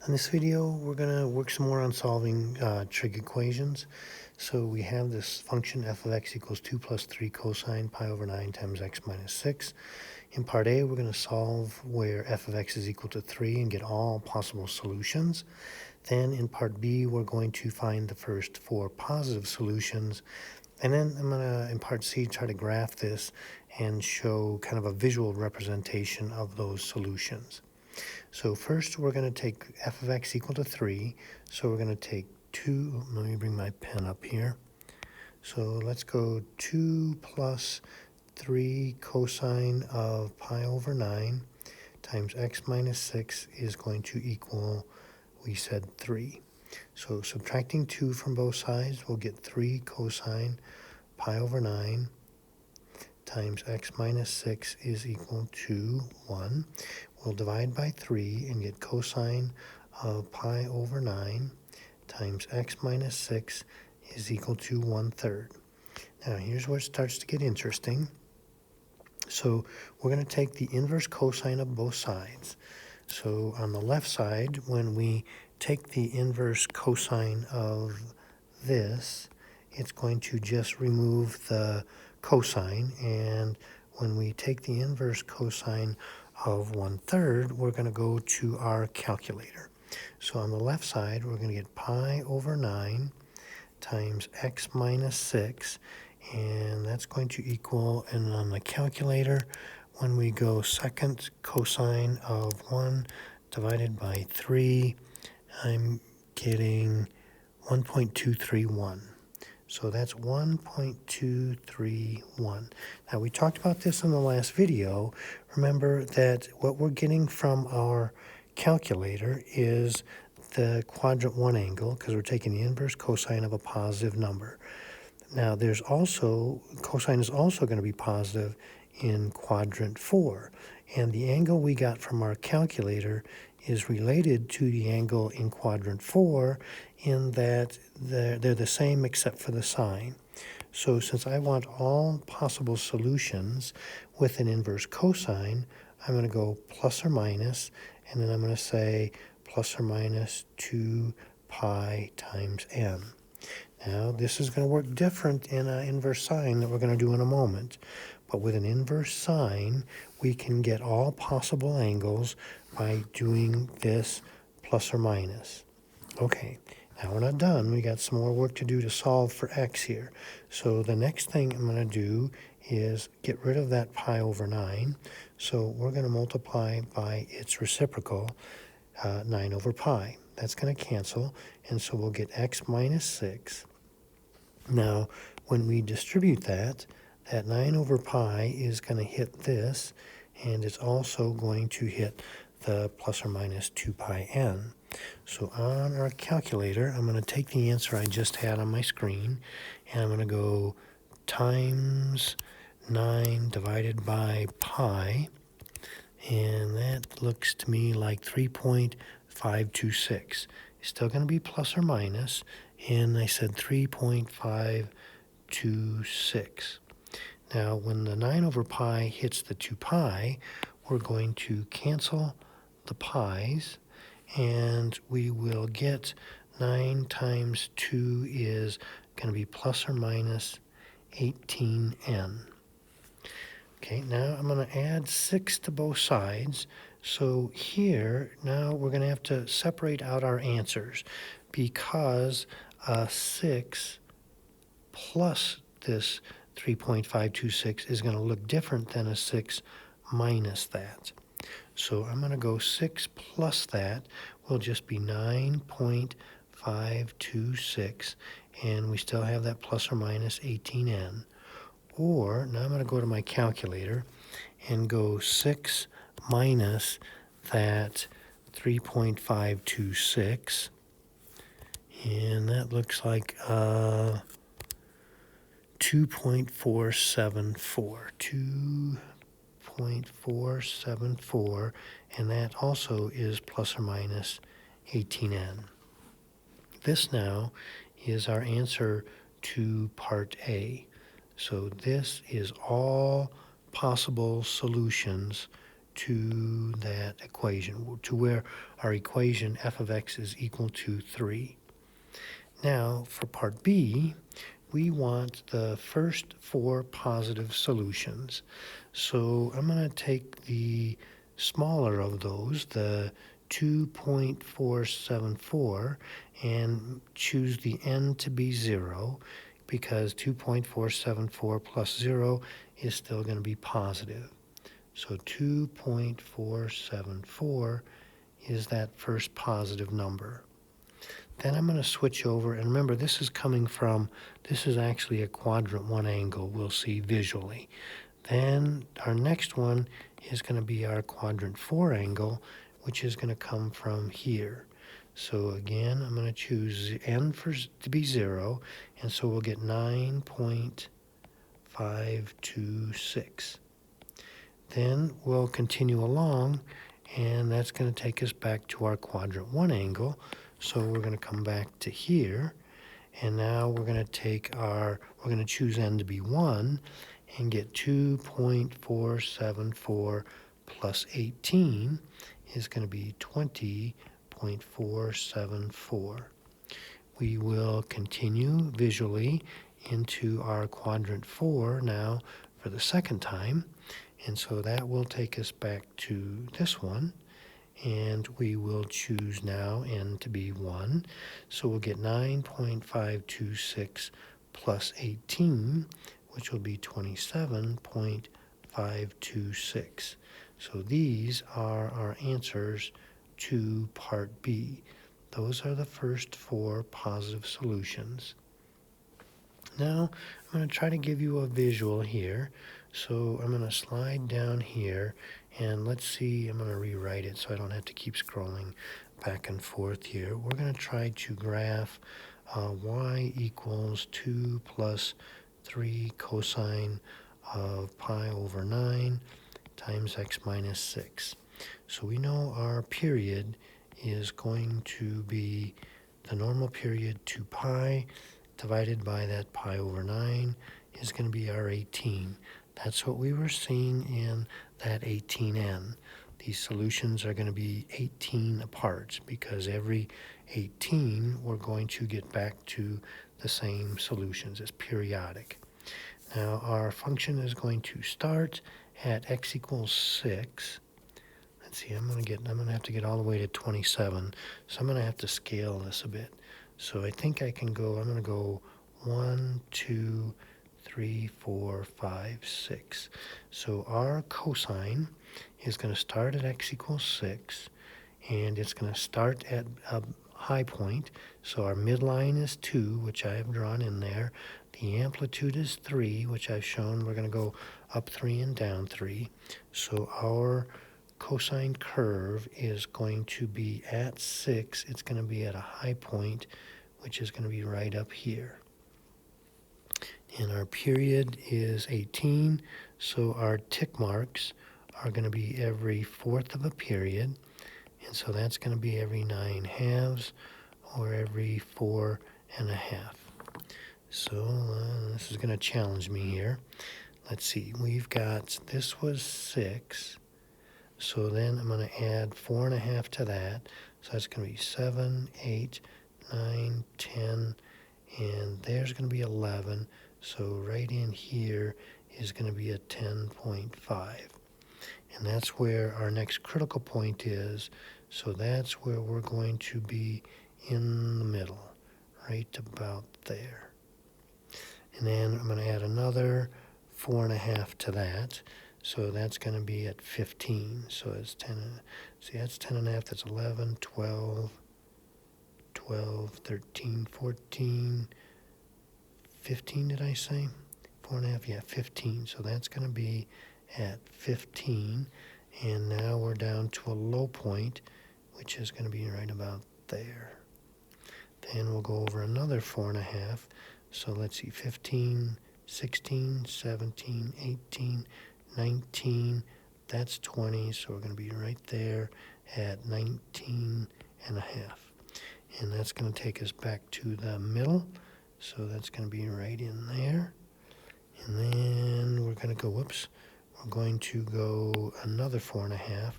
In this video, we're going to work some more on solving trig equations. So we have this function f of x equals 2 plus 3 cosine pi over 9 times x minus 6. In part A, we're going to solve where f of x is equal to 3 and get all possible solutions. Then in part B, we're going to find the first 4 positive solutions. And then I'm going to, in part C, try to graph this and show kind of a visual representation of those solutions. So first we're going to take f of x equal to 3. So we're going to take 2, let me bring my pen up here. So let's go 2 plus 3 cosine of pi over 9 times x minus 6 is going to equal, we said 3. So subtracting 2 from both sides, we'll get 3 cosine pi over 9 times x minus 6 is equal to 1. We'll divide by 3 and get cosine of pi over 9 times x minus 6 is equal to 1/3. Now here's where it starts to get interesting. So we're going to take the inverse cosine of both sides. So on the left side, when we take the inverse cosine of this, it's going to just remove the cosine, and when we take the inverse cosine of 1/3, we're going to go to our calculator. So on the left side, we're going to get pi over 9 times x minus 6, and that's going to equal, and on the calculator, when we go second cosine of 1 divided by 3, I'm getting 1.231. So that's 1.231. Now we talked about this in the last video. Remember that what we're getting from our calculator is the quadrant 1 angle, because we're taking the inverse cosine of a positive number. Now there's also, cosine is also going to be positive in quadrant 4. And the angle we got from our calculator is related to the angle in quadrant 4 in that they're the same except for the sign. So since I want all possible solutions with an inverse cosine, I'm going to go plus or minus, and then I'm going to say plus or minus 2 pi times n. Now, this is going to work different in an inverse sine that we're going to do in a moment. But with an inverse sine, we can get all possible angles by doing this plus or minus. Okay, now we're not done. We got some more work to do to solve for x here. So the next thing I'm going to do is get rid of that pi over 9. So we're going to multiply by its reciprocal, 9 over pi. That's going to cancel, and so we'll get x minus 6. Now, when we distribute that 9 over pi is going to hit this, and it's also going to hit the plus or minus 2 pi n. So on our calculator, I'm going to take the answer I just had on my screen, and I'm going to go times 9 divided by pi, and that looks to me like 3.526. It's still going to be plus or minus, and I said 3.526. Now, when the 9 over pi hits the 2 pi, we're going to cancel the pi's, and we will get 9 times 2 is going to be plus or minus 18n. Okay, now I'm going to add 6 to both sides. So here, now we're going to have to separate out our answers, because 6 plus this 3.526 is going to look different than a 6 minus that. So I'm going to go 6 plus that will just be 9.526, and we still have that plus or minus 18n. Or now I'm going to go to my calculator and go 6 minus that 3.526, and that looks like 2.474, and that also is plus or minus 18n. This now is our answer to part A. So this is all possible solutions to that equation, to where our equation f of x is equal to 3. Now, for part B, we want the first 4 positive solutions. So I'm going to take the smaller of those, the 2.474, and choose the n to be 0, because 2.474 plus 0 is still going to be positive. So 2.474 is that first positive number. Then I'm going to switch over, and remember this is actually a quadrant 1 angle we'll see visually. Then our next one is going to be our quadrant 4 angle, which is going to come from here. So again, I'm going to choose n to be 0, and so we'll get 9.526. Then we'll continue along, and that's going to take us back to our quadrant 1 angle. So we're going to come back to here, and now we're going to choose n to be 1 and get 2.474 plus 18 is going to be 20.474. We will continue visually into our quadrant 4 now for the second time, and so that will take us back to this one. And we will choose now n to be 1. So we'll get 9.526 plus 18, which will be 27.526. So these are our answers to part B. Those are the first 4 positive solutions. Now I'm going to try to give you a visual here. So I'm going to slide down here, and let's see, I'm going to rewrite it so I don't have to keep scrolling back and forth here. We're going to try to graph y equals 2 plus 3 cosine of pi over 9 times x minus 6. So we know our period is going to be the normal period 2 pi divided by that pi over 9 is going to be our 18. That's what we were seeing in that 18n. These solutions are going to be 18 apart, because every 18 we're going to get back to the same solutions. It's periodic. Now our function is going to start at x equals 6. Let's see, I'm going to have to get all the way to 27, so I'm going to have to scale this a bit. So I think I'm going to go 1, 2, 3, 4, 5, 6. So our cosine is going to start at x equals 6, and it's going to start at a high point. So our midline is 2, which I have drawn in there. The amplitude is 3, which I've shown. We're going to go up 3 and down 3. So our cosine curve is going to be at 6. It's going to be at a high point, which is going to be right up here. And our period is 18, so our tick marks are going to be every fourth of a period, and so that's going to be every 9 halves, or every 4 1/2. So this is going to challenge me here. Let's see, this was 6, so then I'm going to add 4 1/2 to that, so that's going to be 7, 8, 9, 10, and there's going to be 11. So right in here is going to be a 10.5. And that's where our next critical point is. So that's where we're going to be in the middle, right about there. And then I'm going to add another 4 1/2 to that. So that's going to be at 15. So it's 10. See, that's 10 1/2. That's 11, 12, 13, 14, 15, did I say? 4 1/2, yeah, 15. So that's going to be at 15. And now we're down to a low point, which is going to be right about there. Then we'll go over another 4 1/2. So let's see, 15, 16, 17, 18, 19. That's 20. So we're going to be right there at 19 1/2. And that's going to take us back to the middle. So that's going to be right in there. And then we're going to go, we're going to go another 4.5.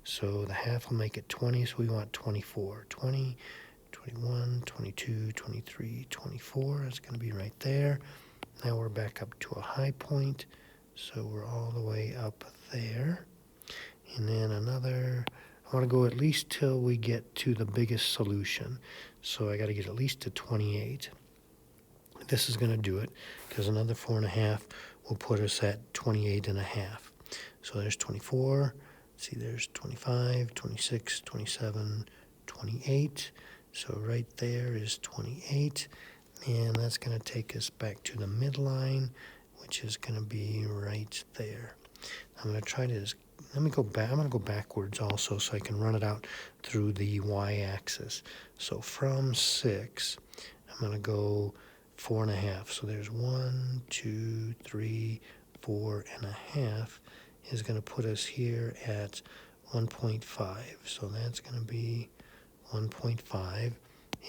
So the half will make it 20, so we want 24. 20, 21, 22, 23, 24. That's going to be right there. Now we're back up to a high point, so we're all the way up there. And then another, I want to go at least till we get to the biggest solution. So I got to get at least to 28. This is going to do it, because another 4.5 will put us at 28.5. So there's 24. See, there's 25, 26, 27, 28. So right there is 28. And that's going to take us back to the midline, which is going to be right there. I'm going to try to, let me go back. I'm going to go backwards also so I can run it out through the y-axis. So from 6, I'm going to go 4.5. So there's 1, 2, 3, 4.5 is going to put us here at 1.5. So that's going to be 1.5.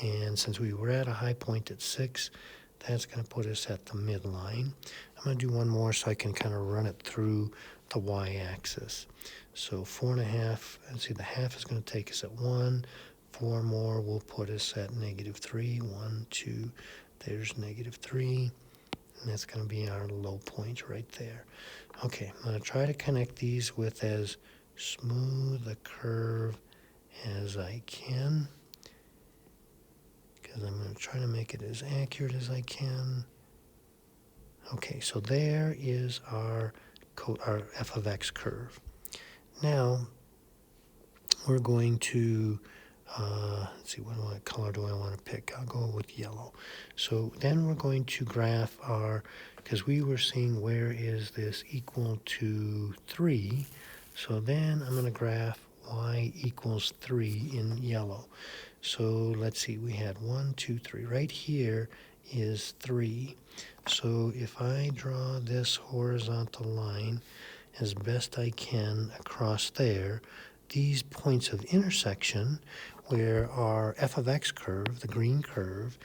And since we were at a high point at 6, that's going to put us at the midline. I'm going to do one more so I can kind of run it through the y-axis. So 4.5, and see the half is going to take us at 1. 4 more will put us at -3. 1, 2, there's -3. And that's going to be our low point right there. Okay, I'm going to try to connect these with as smooth a curve as I can, because I'm going to try to make it as accurate as I can. Okay, so there is our f of x curve. Now, we're going to, let's see, what color do I want to pick? I'll go with yellow. So then we're going to graph our, because we were seeing where is this equal to 3. So then I'm going to graph y equals 3 in yellow. So let's see, we had 1, 2, 3. Right here is 3. So if I draw this horizontal line as best I can across there, these points of intersection where our f of x curve, the green curve,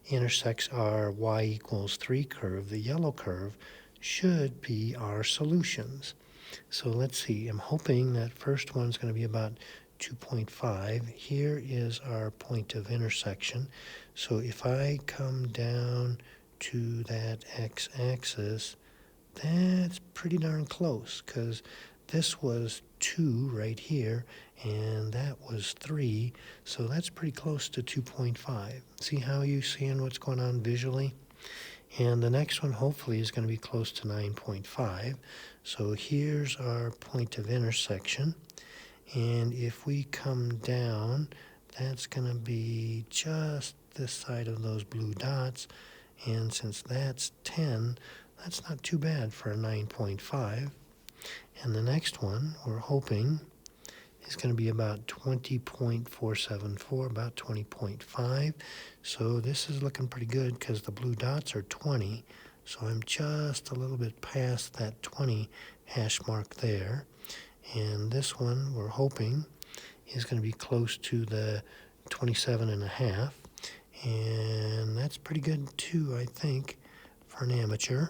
intersects our y equals 3 curve, the yellow curve, should be our solutions. So let's see, I'm hoping that first one's going to be about 2.5. Here is our point of intersection. So if I come down to that x-axis, that's pretty darn close, because this was 2 right here, and that was 3, so that's pretty close to 2.5. See how you seeing what's going on visually? And the next one hopefully is going to be close to 9.5. So here's our point of intersection. And if we come down, that's going to be just this side of those blue dots. And since that's 10, that's not too bad for a 9.5. And the next one, we're hoping, is going to be about 20.474, about 20.5. So this is looking pretty good because the blue dots are 20. So I'm just a little bit past that 20 hash mark there. And this one, we're hoping, is going to be close to the 27.5. And that's pretty good too, I think, for an amateur,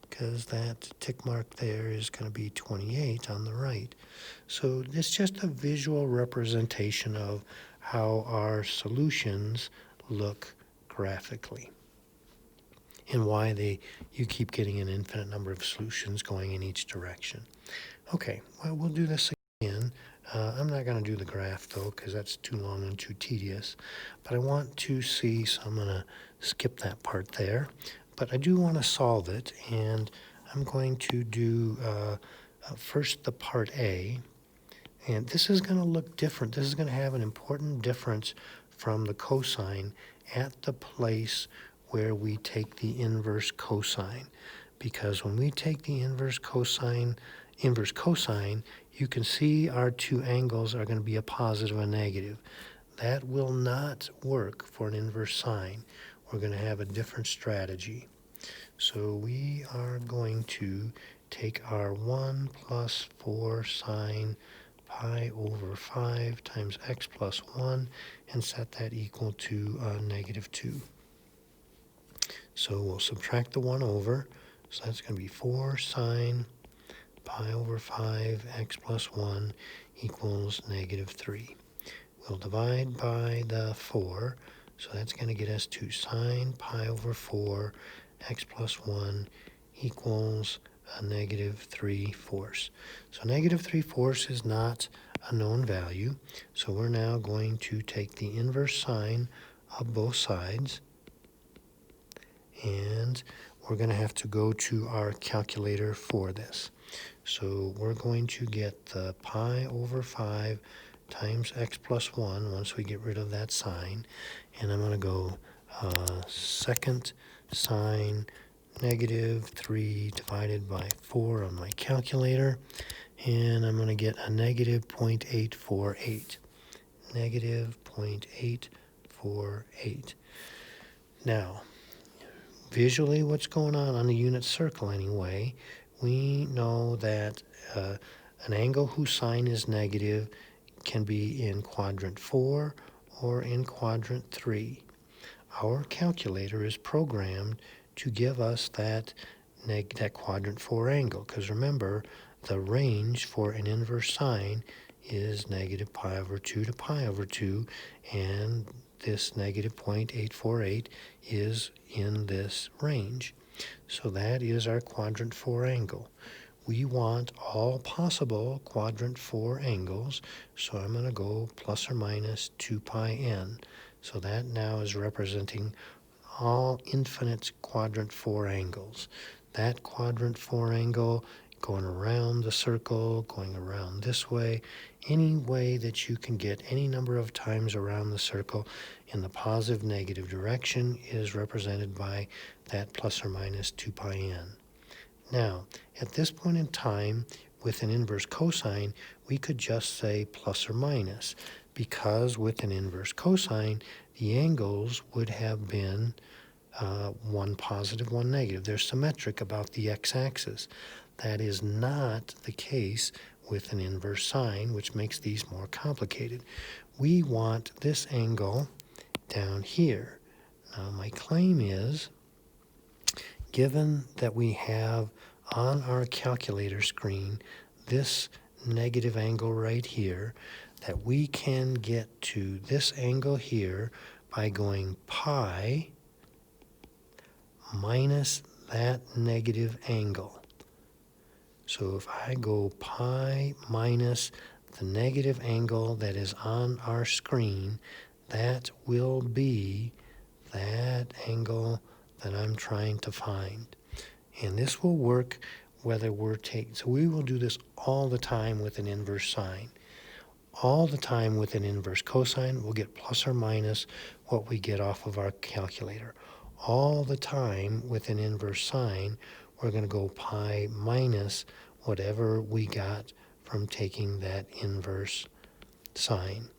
because that tick mark there is going to be 28 on the right. So it's just a visual representation of how our solutions look graphically, and why you keep getting an infinite number of solutions going in each direction. Okay, well, we'll do this again. I'm not going to do the graph, though, because that's too long and too tedious. But I want to see, so I'm going to skip that part there. But I do want to solve it, and I'm going to do first the part A. And this is going to look different. This is going to have an important difference from the cosine at the place where we take the inverse cosine. Because when we take the inverse cosine, you can see our two angles are going to be a positive and negative. That will not work for an inverse sine. We're going to have a different strategy. So we are going to take our 1 plus 4 sine pi over 5 times x plus 1 and set that equal to -2. So we'll subtract the 1 over. So that's going to be 4 sine pi over 5 x plus 1 equals negative 3. We'll divide by the 4, so that's going to get us to sine pi over 4 x plus 1 equals a negative 3/4. So negative 3/4 is not a known value, so we're now going to take the inverse sine of both sides, and we're going to have to go to our calculator for this. So we're going to get the pi over 5 times x plus 1 once we get rid of that sign. And I'm going to go second sine negative 3 divided by 4 on my calculator. And I'm going to get a negative 0.848. Negative 0.848. Now, visually what's going on the unit circle anyway, we know that an angle whose sine is negative can be in quadrant 4 or in quadrant 3. Our calculator is programmed to give us that quadrant 4 angle, because remember, the range for an inverse sine is negative pi over 2 to pi over 2, and this negative 0.848 is in this range. So that is our quadrant 4 angle. We want all possible quadrant 4 angles, so I'm going to go plus or minus 2 pi n. So that now is representing all infinite quadrant 4 angles. That quadrant 4 angle going around the circle, going around this way, any way that you can get any number of times around the circle in the positive negative direction is represented by that plus or minus 2 pi n. Now, at this point in time, with an inverse cosine, we could just say plus or minus, because with an inverse cosine, the angles would have been one positive, one negative. They're symmetric about the x-axis. That is not the case with an inverse sine, which makes these more complicated. We want this angle down here. Now, my claim is, given that we have on our calculator screen this negative angle right here, that we can get to this angle here by going pi minus that negative angle. So if I go pi minus the negative angle that is on our screen, that will be that angle that I'm trying to find. And this will work whether we're taking, so we will do this all the time with an inverse sine. All the time with an inverse cosine, we'll get plus or minus what we get off of our calculator. All the time with an inverse sine, we're going to go pi minus whatever we got from taking that inverse sine.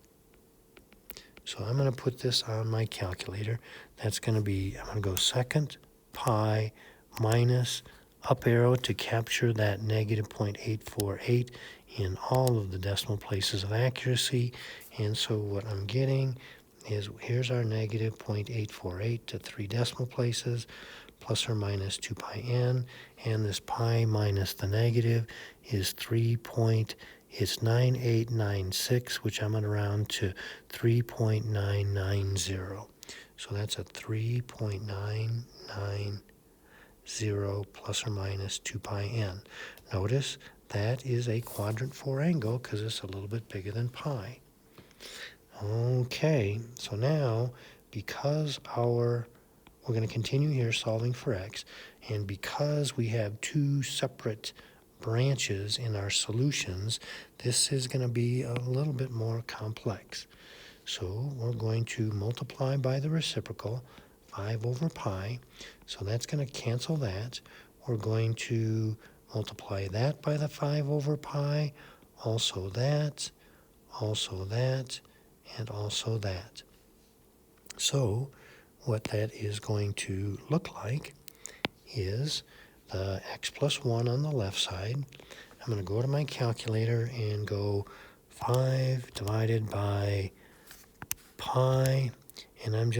So I'm going to put this on my calculator. That's going to be, I'm going to go second pi minus up arrow to capture that negative 0.848 in all of the decimal places of accuracy. And so what I'm getting is, here's our negative 0.848 to 3 decimal places, plus or minus 2 pi n, and this pi minus the negative is 3.9896, which I'm going to round to 3.990. So that's a 3.990 plus or minus 2 pi n. Notice that is a quadrant 4 angle because it's a little bit bigger than pi. Okay, so now because we're going to continue here solving for x, and because we have two separate branches in our solutions, this is going to be a little bit more complex. So we're going to multiply by the reciprocal, 5 over pi. So that's going to cancel that. We're going to multiply that by the 5 over pi, also that, and also that. So what that is going to look like is the x plus 1 on the left side. I'm going to go to my calculator and go 5 divided by pi, and I'm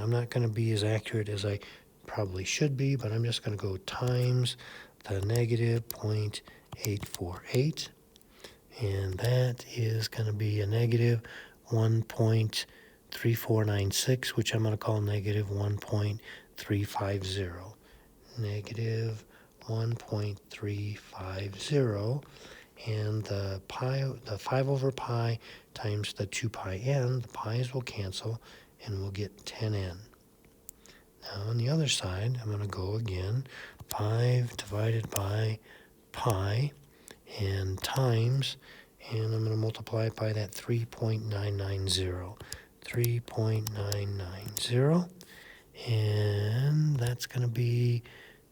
not going to be as accurate as I probably should be, but I'm just going to go times the negative 0.848 848. And that is going to be a negative 1.3496, which I'm going to call negative 1.350. Negative 1.350. And the 5 over pi times the 2 pi n, the pi's will cancel, and we'll get 10n. Now on the other side, I'm going to go again. 5 divided by pi and times, and I'm going to multiply it by that 3.990. 3.990, and that's going to be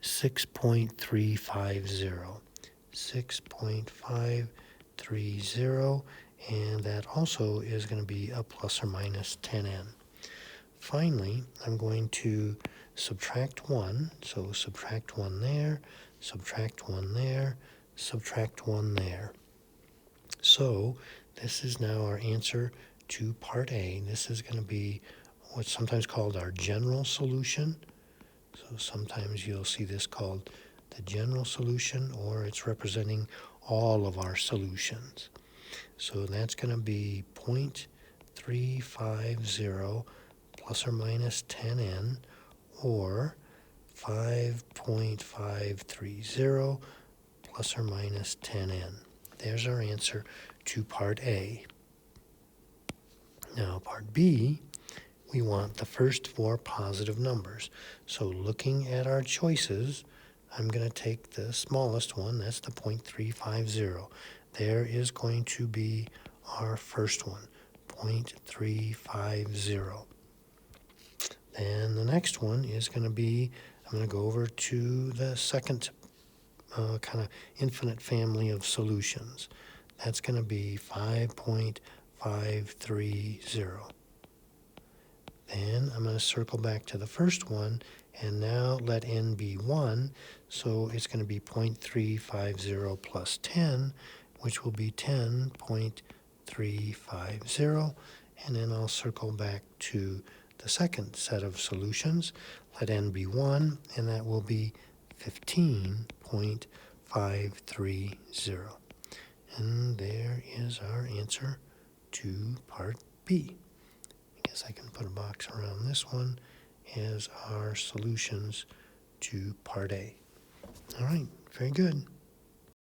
6.350. 6.530, and that also is going to be a plus or minus 10n. Finally, I'm going to subtract 1, so subtract 1 there, subtract 1 there, subtract 1 there. So this is now our answer to part A. This is going to be what's sometimes called our general solution. So sometimes you'll see this called the general solution, or it's representing all of our solutions. So that's going to be 0.350 plus or minus 10n, or 5.530 plus or minus 10n. There's our answer to part A. Now part B, we want the first 4 positive numbers. So looking at our choices, I'm going to take the smallest one, that's the 0.350. There is going to be our first one, 0.350. Then the next one is going to be, I'm going to go over to the second kind of infinite family of solutions. That's going to be 5.530. Then I'm going to circle back to the first one, and now let n be 1, so it's going to be 0.350 plus 10, which will be 10.350, and then I'll circle back to the second set of solutions. Let n be 1, and that will be 15.530. And there is our answer to part B. I guess I can put a box around this one as our solutions to part A. All right, very good.